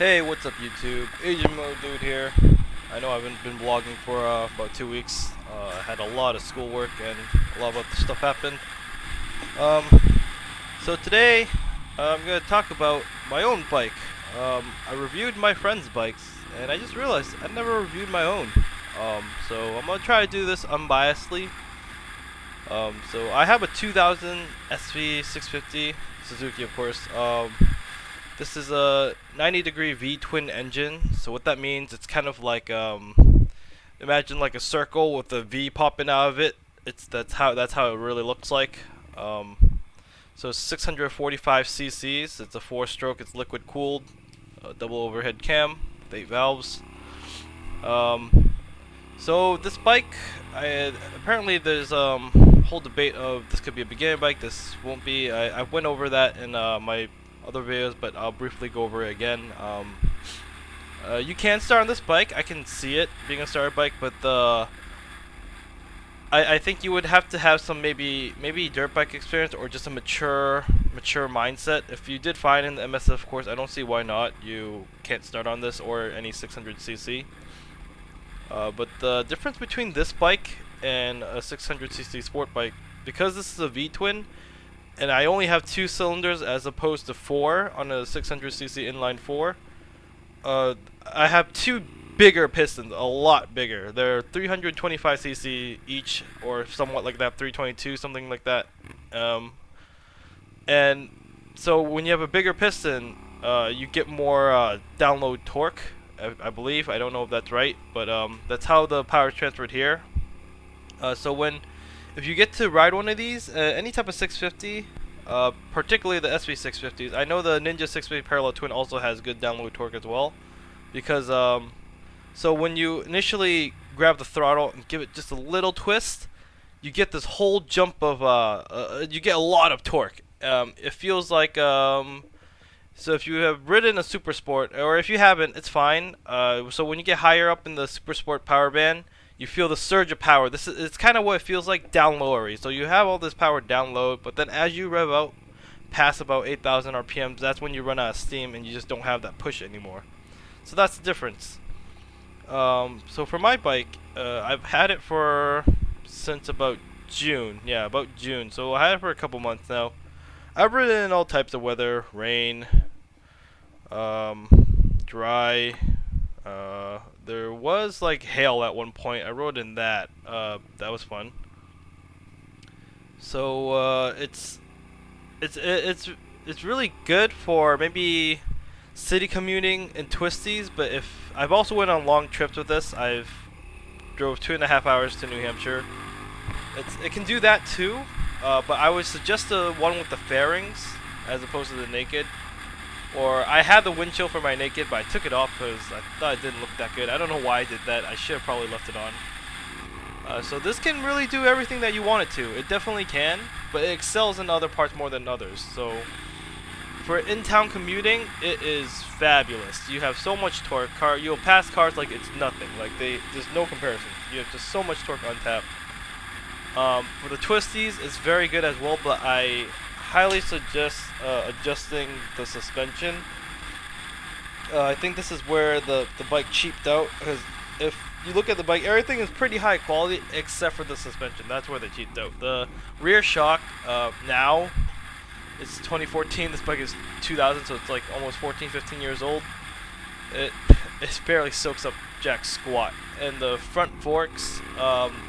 Hey, what's up YouTube? Agent Mode Dude here. I know I haven't been vlogging for about 2 weeks. I had a lot of schoolwork and a lot of other stuff happened. Um, so today I'm going to talk about my own bike. I reviewed my friend's bikes and I just realized I never reviewed my own. So I'm going to try to do this unbiasedly. So I have a 2000 SV650 Suzuki, of course. This is a 90-degree V-twin engine. So what that means, it's kind of like imagine like a circle with a V popping out of it. That's how it really looks like. So it's 645 cc's. It's a 4-stroke. It's liquid cooled, double overhead cam, with 8 valves. So this bike, apparently there's whole debate of this could be a beginner bike. This won't be. I went over that in my other videos, but I'll briefly go over it again. You can start on this bike. I can see it being a starter bike, but I think you would have to have some maybe dirt bike experience or just a mature mindset. If you did fine in the MSF, of course, I don't see why not. You can't start on this or any 600cc. But the difference between this bike and a 600cc sport bike, because this is a V-twin, and I only have 2 cylinders as opposed to 4 on a 600cc inline 4. I have 2 bigger pistons, a lot bigger. They're 325cc each, or somewhat like that, 322, something like that. And so when you have a bigger piston, you get more download torque, I believe. I don't know if that's right, but that's how the power is transferred here. So if you get to ride one of these, any type of 650, particularly the SV650s, I know the Ninja 650 Parallel Twin also has good download torque as well, because so when you initially grab the throttle and give it just a little twist, you get this whole jump of you get a lot of torque. It feels like so if you have ridden a Super Sport, or if you haven't, it's fine. So when you get higher up in the Super Sport power band, you feel the surge of power. It's kind of what it feels like down lowery. So you have all this power down low, but then as you rev out past about 8,000 RPMs, that's when you run out of steam and you just don't have that push anymore. So that's the difference. So for my bike, I've had it since about June. Yeah, about June. So I had it for a couple months now. I've ridden in all types of weather: rain, dry. There was like hail at one point. I rode in that. That was fun. So it's really good for maybe city commuting and twisties. But if I've also went on long trips with this, I've drove 2.5 hours to New Hampshire. It can do that too. But I would suggest the one with the fairings as opposed to the naked. Or I had the wind chill for my naked, but I took it off because I thought it didn't look that good. I don't know why I did that. I should have probably left it on. So this can really do everything that you want it to. It definitely can, but it excels in other parts more than others. So for in-town commuting, it is fabulous. You have so much torque. You'll pass cars like it's nothing. Like there's no comparison. You have just so much torque on tap. For the twisties, it's very good as well, but I highly suggest adjusting the suspension. I think this is where the bike cheaped out, because if you look at the bike, everything is pretty high quality except for the suspension. That's where they cheaped out. The rear shock, now, it's 2014, this bike is 2000, so it's like almost 14-15 years old. It barely soaks up jack squat. And the front forks,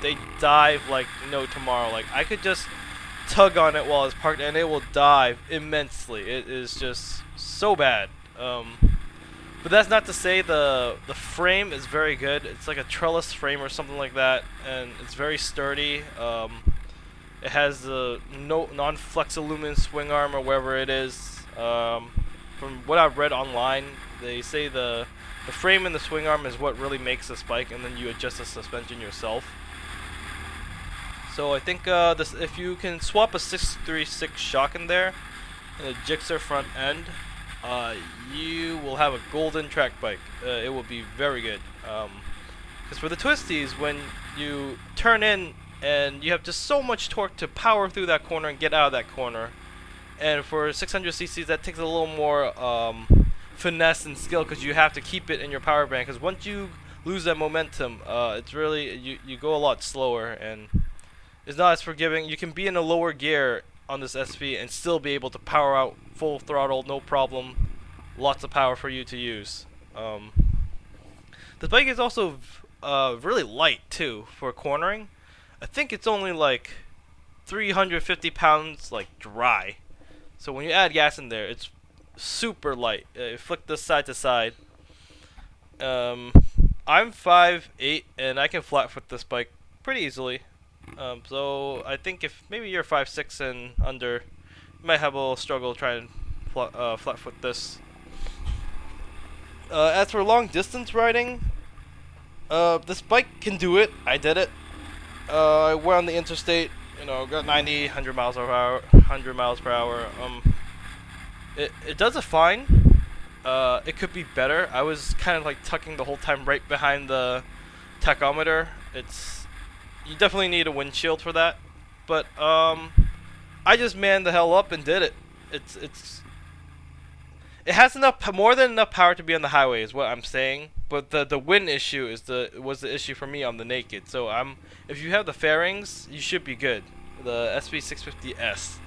they dive like no tomorrow. Like I could just tug on it while it's parked and it will dive immensely. It is just so bad. But that's not to say the frame is very good. It's like a trellis frame or something like that, and it's very sturdy. It has the non-flex aluminum swing arm or wherever it is. From what I've read online, they say the frame and the swing arm is what really makes this bike, and then you adjust the suspension yourself. So I think if you can swap a 636 shock in there and a Gixxer front end, you will have a golden track bike. It will be very good. Because for the twisties, when you turn in and you have just so much torque to power through that corner and get out of that corner, and for 600 cc's that takes a little more finesse and skill because you have to keep it in your power band. Because once you lose that momentum, it's really you go a lot slower and it's not as forgiving. You can be in a lower gear on this SV and still be able to power out full throttle, no problem. Lots of power for you to use. The bike is also really light too for cornering. I think it's only like 350 pounds like dry. So when you add gas in there, it's super light. Flick this side to side. I'm 5'8" and I can flat foot this bike pretty easily. So I think if maybe you're 5'6" and under, you might have a little struggle trying to flat foot this. As for long distance riding, this bike can do it. I did it. I went on the interstate, you know, got 90, 100 miles per hour. 100 miles per hour. It does it fine. It could be better. I was kind of like tucking the whole time right behind the tachometer. You definitely need a windshield for that. But I just manned the hell up and did it. It has more than enough power to be on the highway, is what I'm saying. But the wind issue was the issue for me on the naked. So if you have the fairings, you should be good. The SV650S.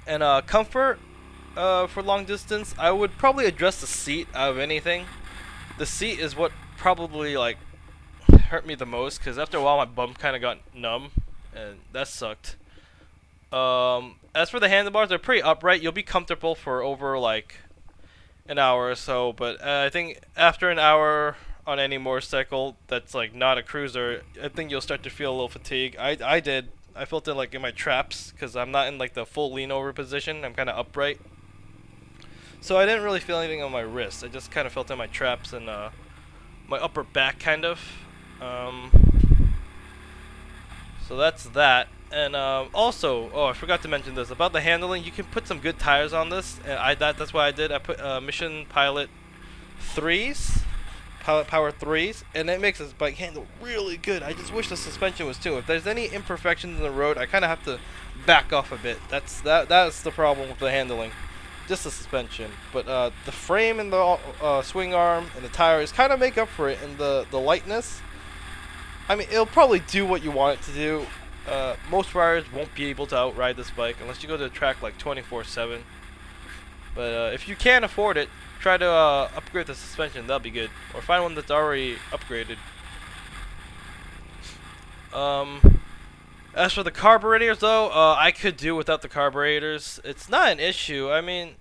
And comfort for long distance, I would probably address the seat out of anything. The seat is what probably like hurt me the most because after a while my bum kind of got numb, and that sucked. As for the handlebars, they're pretty upright. You'll be comfortable for over like an hour or so, but I think after an hour on any motorcycle that's like not a cruiser, I think you'll start to feel a little fatigue. I did. I felt it like in my traps because I'm not in like the full lean over position. I'm kind of upright, so I didn't really feel anything on my wrist. I just kind of felt it in my traps and my upper back kind of. So that's that. And also, I forgot to mention this about the handling. You can put some good tires on this, and that's what I did. I put Mission Pilot 3s, Pilot Power 3s, and it makes this bike handle really good. I just wish the suspension was too. If there's any imperfections in the road, I kind of have to back off a bit. That's the problem with the handling, just the suspension. But the frame and the swing arm and the tires kind of make up for it, and the lightness. I mean, it'll probably do what you want it to do. Most riders won't be able to outride this bike unless you go to a track like 24/7. But if you can afford it, try to upgrade the suspension. That'll be good, or find one that's already upgraded. As for the carburetors, though, I could do without the carburetors. It's not an issue. I mean,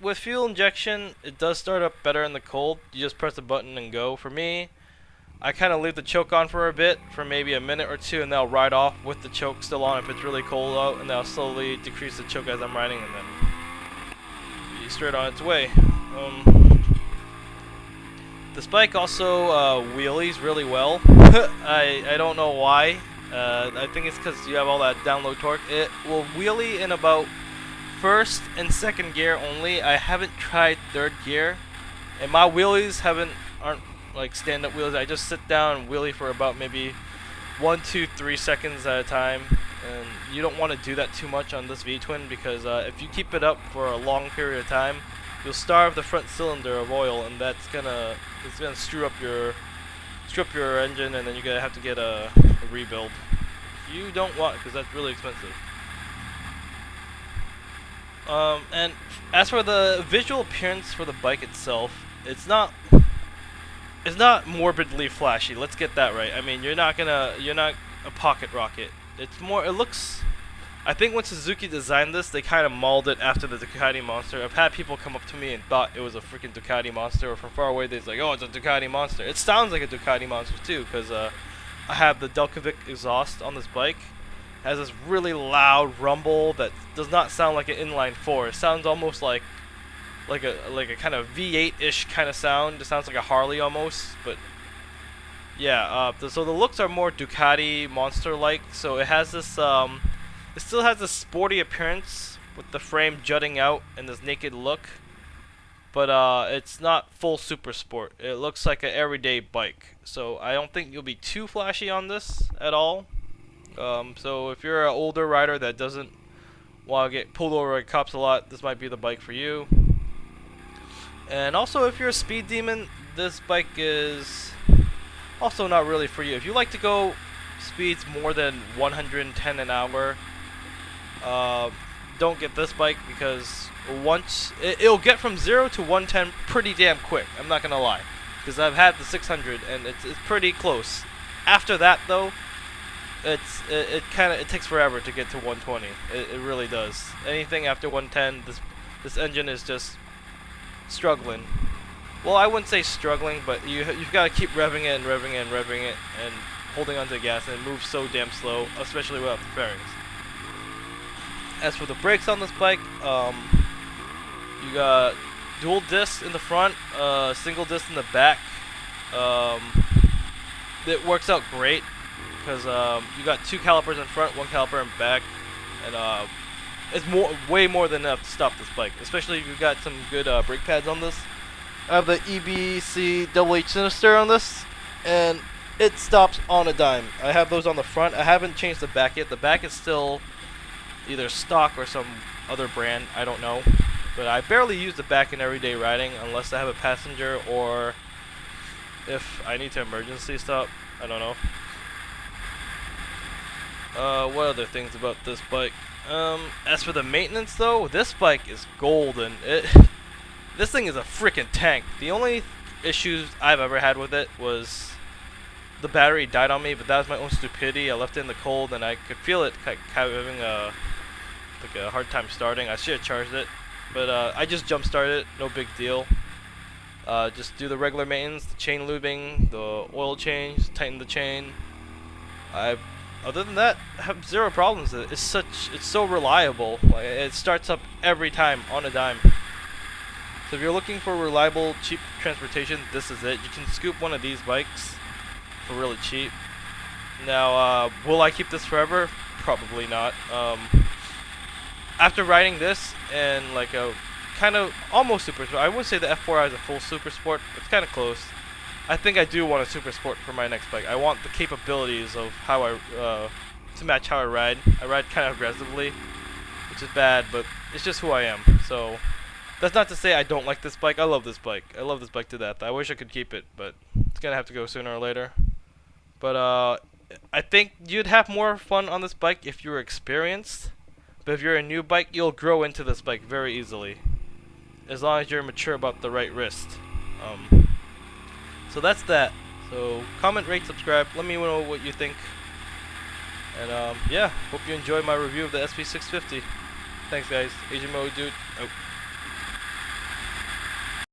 with fuel injection, it does start up better in the cold. You just press the button and go. For me, I kind of leave the choke on for a bit, for maybe a minute or two, and then I'll ride off with the choke still on if it's really cold out, and then I'll slowly decrease the choke as I'm riding, and then be straight on its way. This bike also wheelies really well. I don't know why. I think it's because you have all that down low torque. It will wheelie in about first and second gear only. I haven't tried third gear, and my wheelies aren't like stand-up wheelies. I just sit down and wheelie for about maybe 1, 2, 3 seconds at a time, and you don't want to do that too much on this V-twin because if you keep it up for a long period of time, you'll starve the front cylinder of oil, and it's gonna screw up your engine, and then you're gonna have to get a rebuild. You don't want, because that's really expensive. And as for the visual appearance for the bike itself, it's not morbidly flashy. Let's get that right. I mean, you're not a pocket rocket. It's more. It looks. I think when Suzuki designed this, they kind of mauled it after the Ducati Monster. I've had people come up to me and thought it was a freaking Ducati Monster, or from far away they're like, "Oh, it's a Ducati Monster." It sounds like a Ducati Monster too, because I have the Delcovic exhaust on this bike. It has this really loud rumble that does not sound like an inline 4. It sounds almost like a kind of V8-ish kind of sound. It sounds like a Harley almost, but yeah. So the looks are more Ducati Monster-like. So it has this. It still has this sporty appearance with the frame jutting out and this naked look, but it's not full super sport. It looks like an everyday bike. So I don't think you'll be too flashy on this at all. So if you're an older rider that doesn't want to get pulled over by cops a lot, this might be the bike for you. And also, if you're a speed demon, this bike is also not really for you. If you like to go speeds more than 110 an hour, don't get this bike, because once it'll get from 0 to 110 pretty damn quick. I'm not gonna lie, because I've had the 600 and it's pretty close. After that though, it takes forever to get to 120. It really does. Anything after 110, this engine is just struggling. Well, I wouldn't say struggling, but you've got to keep revving it and revving it and revving it and holding onto the gas, and it moves so damn slow, especially without the fairings. As for the brakes on this bike, you got dual discs in the front, single disc in the back. It works out great because you got 2 calipers in front, 1 caliper in back, and it's way more than enough to stop this bike, especially if you've got some good brake pads on this. I have the EBC Sinister on this, and it stops on a dime. I have those on the front. I haven't changed the back yet. The back is still either stock or some other brand, I don't know. But I barely use the back in everyday riding unless I have a passenger or if I need to emergency stop. I don't know. What other things about this bike? As for the maintenance though, this bike is golden. This thing is a freaking tank. The only issues I've ever had with it was the battery died on me, but that was my own stupidity. I left it in the cold and I could feel it having a hard time starting. I should have charged it, but I just jump started it, no big deal. Just do the regular maintenance, the chain lubing, the oil change, tighten the chain. Other than that, I have 0 problems. It's so reliable. Like, it starts up every time on a dime. So if you're looking for reliable, cheap transportation, this is it. You can scoop one of these bikes for really cheap. Now, will I keep this forever? Probably not. After riding this and like a kind of almost super sport, I wouldn't say the F4i is a full super sport. It's kind of close. I think I do want a super sport for my next bike. I want the capabilities of how to match how I ride. I ride kind of aggressively, which is bad, but it's just who I am. So that's not to say I don't like this bike. I love this bike. I love this bike to death. I wish I could keep it, but it's gonna have to go sooner or later. But I think you'd have more fun on this bike if you were experienced. But if you're a new bike, you'll grow into this bike very easily, as long as you're mature about the right wrist. So that's that. So comment, rate, subscribe. Let me know what you think. And yeah, hope you enjoyed my review of the SV650. Thanks guys. Asian Mode Dude out.